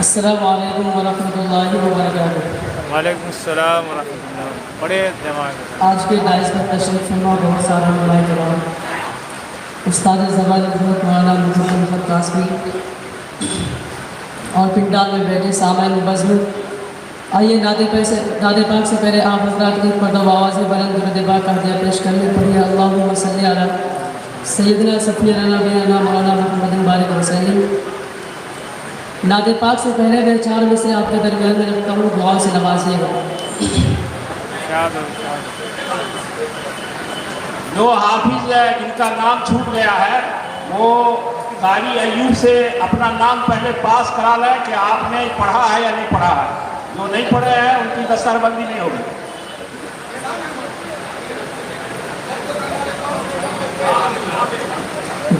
अस्सलामु अलैकुम वरहमतुल्लाहि वबरकातुहू। वालेकुम अस्सलाम वरहमतुल्लाह। बड़े जमात आज के डाइस पर तशरीफ फरमा बहुत सारा मुलाय जवाब उस्ताद ज़बान बहुत मौलाना मुहम्मद कासमी और पिंडाल में बैठे सामाइन बज़्म। आइए नादे पाक से पहले आप हज़रात की पर्दा आवाज़ बुलंद दुरूद पाक का हदिया पेश करने पड़िए। अल्लाहुम्मा सल्ली अला सय्यदना सफ़ीना नबीना मौलाना मुहम्मद बारिक वसल्लम। नादे पाक से पहले मैं चार में से आपके दरमियान में रखता हूँ, दुआ से नवाजिएगा। जो हाफिज है जिनका नाम छूट गया है वो कारी अयूब से अपना नाम पहले पास करा लें कि आपने पढ़ा है या नहीं पढ़ा है। जो नहीं पढ़े हैं उनकी दस्तरबंदी नहीं होगी।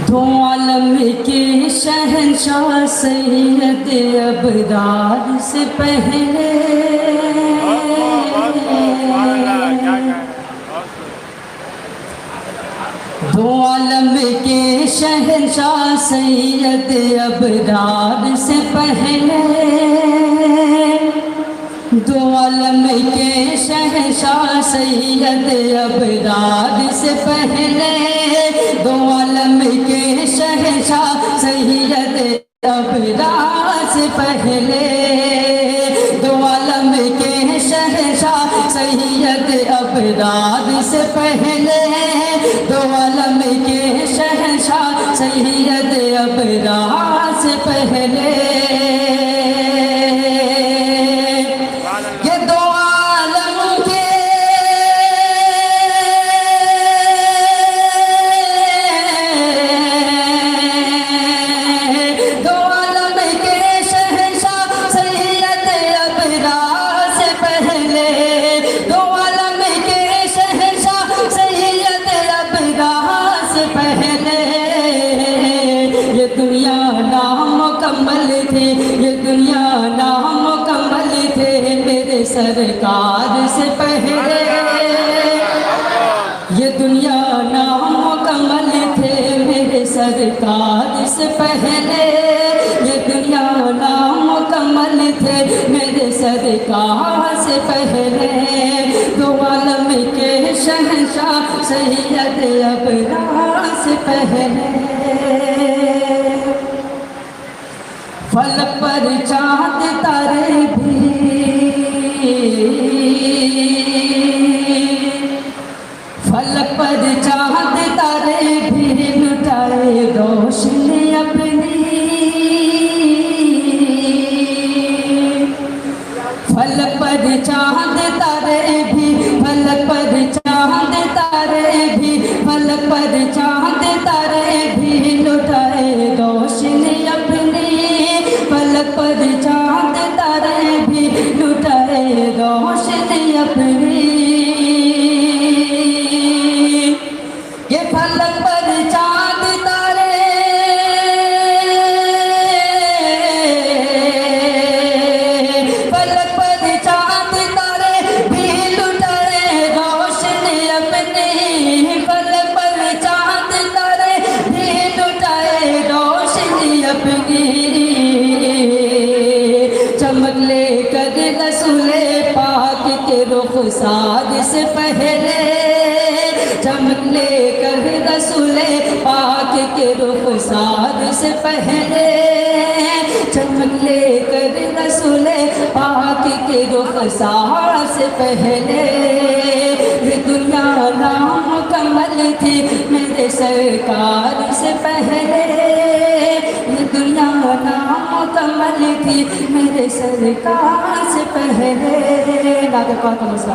दो आलम के शहंशाह सैयद अबदार से पहले दो आलम के शहंशाह सैयद अबदार से पहले दो आलम के शहंशाह सैयद अबदार से पहले दो आलम के शहंशाह सैयद अबदार से पहले दो आलम के शहंशाह सैयद अबदार से पहले दो आलम के शहंशाह सैयद अबदार से पहले दुनिया नामुकम्मल थे, ये दुनिया नामुकम्मल थे मेरे सरकार से पहले। ये दुनिया नामुकम्मल थे मेरे सरकार से पहले। ये दुनिया नामुकम्मल थे मेरे सरकार से पहले। दो आलम के शहंशाह सैयद अबरार से पहले। फलक पर चाँद तारे भी फलक पर चाँद तारे भी लुटाए रोशनी अपनी। फलक पर चाँद तारे भी फलक पर चाँद तारे भी फलक पर चाँद तारे भी लुटाए रोशनी अपनी। फलक पर चाँद तारे भी लुटाए रोशनी अपनी। ये फलक पर चाँद तारे फलक पर चाँद तारे भी लुटाए रोशनी अपनी। फलक पर चाँद तारे भी लुटाए रोशनी अपनी। चमक लेकर रसूले पाक के रुखसार से पहले चमक लेकर रसूले पाक के रुखसार से पहले चमक लेकर रसूले पाक के रुखसार से पहले। ये दुनिया नामुकम्मल थी मेरे सरकार से पहले। ये दुनिया नामुकम्मल थी मेरे सरकार से पहले। नादे पाक का मसला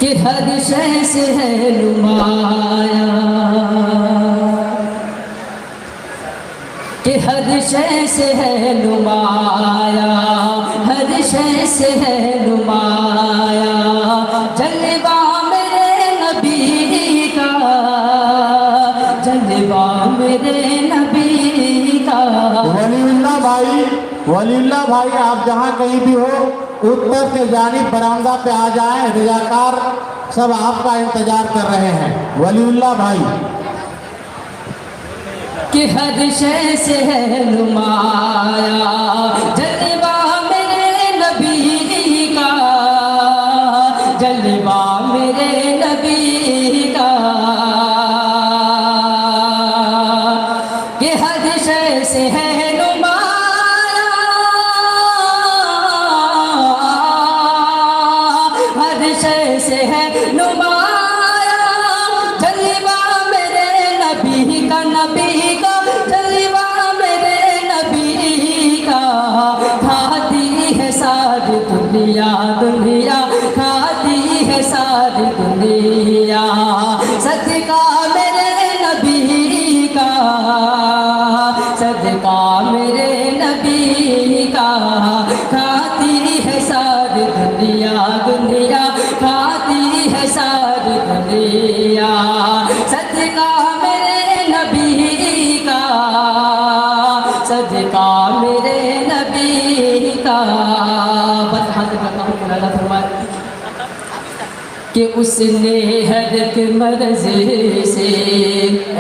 कि हर शय से है नुमाया कि हर शय से है नुमाया हर शय से है नुमाया। जलवा मेरे नबी का जलवा मेरे नबी का। वलील्लाह भाई आप जहाँ कहीं भी हो उत्तर के जानिब बरामदा पे आ जाएं। रजाकार सब आपका इंतजार कर रहे हैं। वलीउल्लाह भाई कि हर शय से है नुमाया जलवा मेरे नबी का, जलवा मेरे नबी का, कि हर शय से है नुमाया, हर शय से है नुमाया जलवा मेरे नबी का, नबी का जलवा मेरे नबी का। खाती है सारी दुनिया, दुनिया खाती है सारी दुनिया सदका मेरे नबी का, सदका मेरे नबी का। खाती है सारी दुनिया, दुनिया खाती है सारी दुनिया सदका मेरे नबी का, सदका मेरे नबी का। बस हाथ रखा हूँ अल्लाह फरमाए कि उसने हर एक मर्ज से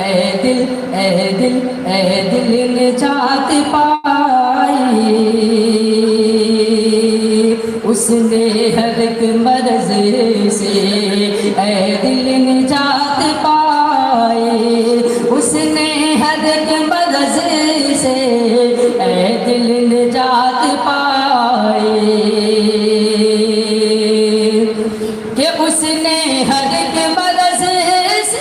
ए दिल ए दिल ए दिल निजात पाई, उसने हर एक मर्ज से ए दिल निजात पाई, उसने हर एक मर्ज से ए दिल निजात पाई, कि उसने हर एक मर्ज से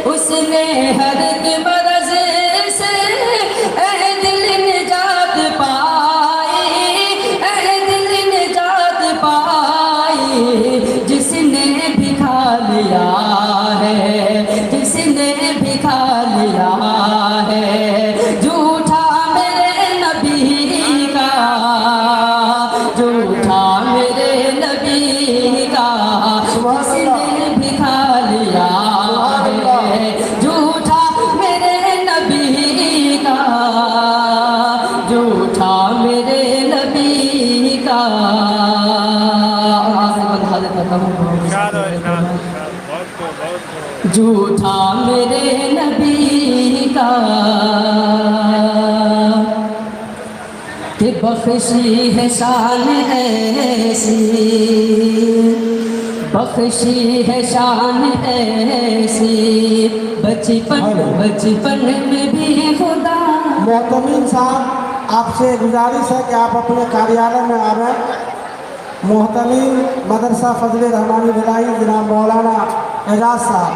उसने हर एक मर्ज से ए दिल निजात पाई, ए दिल निजात पाई। जिसने भी खा लिया है, जिसने भी खा लिया है झूठा मेरे नबी का, झूठा मेरे नबी का। जिसने भी खा लिया है झूठा मेरे नबी का, झूठा मेरे नबी का। इरशाद और इरशाद, बहुत झूठा मेरे नबी का। कि बख्शी है शान ऐसी, बख्शी है शान ऐसी बचपन बचपन में भी खुदा। मोहतमीम साहब, आपसे गुजारिश है कि आप अपने कार्यालय में आवें। मोहतमीम मदरसा फजल रहमानी भिलाई जनाब मौलाना एजाज साहब,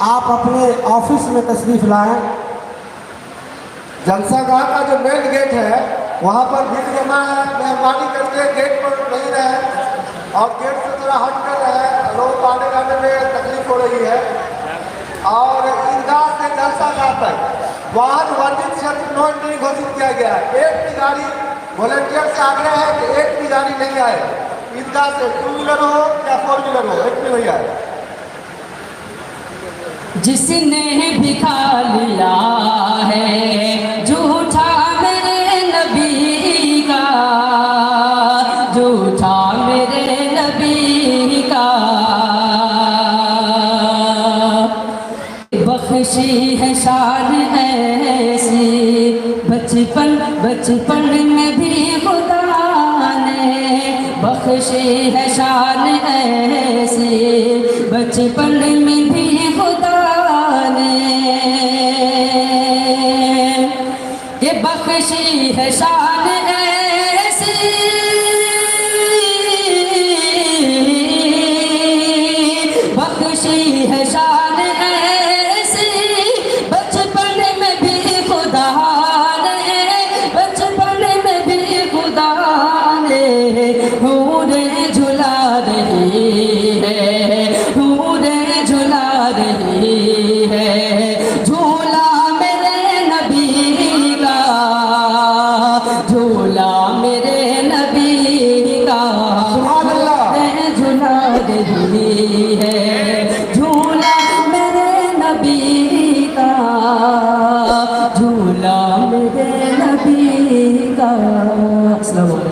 आप अपने ऑफिस में तशरीफ़ लाएं। जनसंघ का जो मेन गेट है वहाँ पर भीड़ जमा है, मेहरबानी करके गेट पर नहीं रहे और गेट से थोड़ा हट कर रहे, लोग आने जाने में तकलीफ हो रही है। और ईदगाह से जनसंघ तक वाहन वर्जित क्षेत्र नो एंट्री घोषित किया गया है। एक भी गाड़ी, वॉलंटियर से आग्रह है कि एक भी गाड़ी नहीं आए ईदगाह से, 2 व्हीलर हो या 4 व्हीलर हो, एक भी नहीं आए। जिसने भी खा लिया है झूठा मेरे नबी का, झूठा मेरे नबी का। बख्शी है शान ऐसी बचपन बचपन में भी खुदा ने, बख्शी है शान ऐसी बचपन में भी खुदा ने। ये बख्शी है शान ऐसी, बख्शी है शान ऐसी बचपन में भी खुदा ने, बचपन में भी खुदा ने। हूरे झुला रही है, हूरे झुला रही है झूला मेरे नबी का, झूला मेरे नबी का। झूला रही है झूला मेरे नबी का, झूला मेरे नबी का। अस्सलाम वालेकुम।